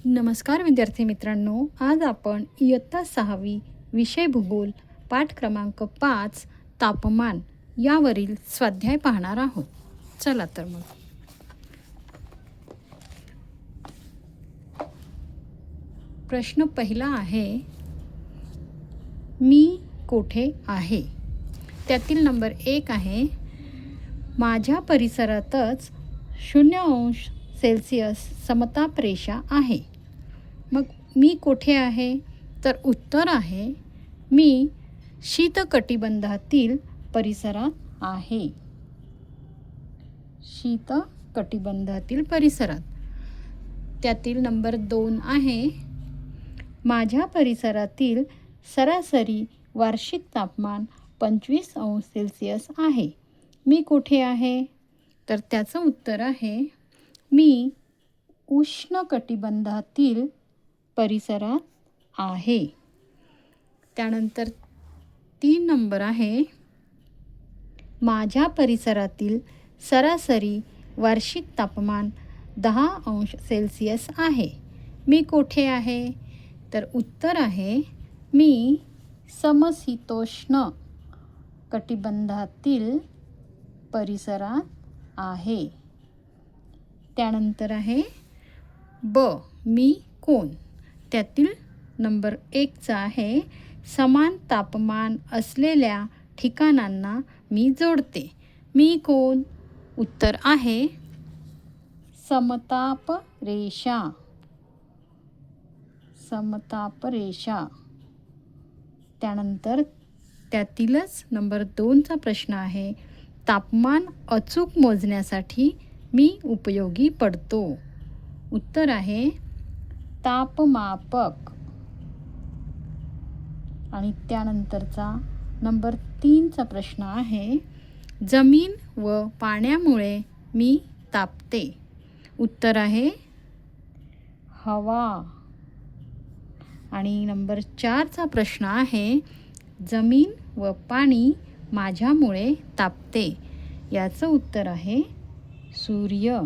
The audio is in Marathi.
नमस्कार विद्यार्थी मित्रांनो, आज आपण इयत्ता 6वी विषय भूगोल पाठ क्रमांक 5 तापमान यावरील स्वाध्याय पाहणार आहोत. चला तर मग. प्रश्न पहिला आहे, मी कोठे आहे? त्यातील नंबर 1 आहे, माझ्या परिसरातच 0° समताप रेषा आहे. मग मी कोठे आहे? तर उत्तर आहे, मी शीतकटिबंधातील परिसरात आहे. शीतकटिबंधातील परिसरात. त्यातील नंबर 2 आहे, माझ्या परिसरातील सरासरी वार्षिक तापमान 25° आहे. मी कोठे आहे? तर त्याचं उत्तर आहे, मी उष्णकटिबंधातील परिसरात आहे. त्यानंतर 3 नंबर आहे, माझ्या परिसरातील सरासरी वार्षिक तापमान 10° आहे. मी कोठे आहे? तर उत्तर आहे, मी समशीतोष्ण कटिबंधातील परिसरात आहे. त्यानंतर आहे ब, मी कोण? त्यातील नंबर 1चा आहे, समान तापमान असलेल्या ठिकाणांना मी जोडते. मी कोण? उत्तर आहे, समताप रेषा. समताप रेषा. त्यानंतर त्यातीलच नंबर 2चा प्रश्न आहे, तापमान अचूक मोजण्यासाठी मी उपयोगी पडतो. उत्तर आहे, तापमापक. आणि त्यानंतरचा नंबर 3चा प्रश्न आहे, जमीन व पाण्यामुळे मी तापते. उत्तर आहे, हवा. आणि नंबर 4चा प्रश्न आहे, जमीन व पाणी माझ्यामुळे तापते. याचं उत्तर आहे, सूर्य.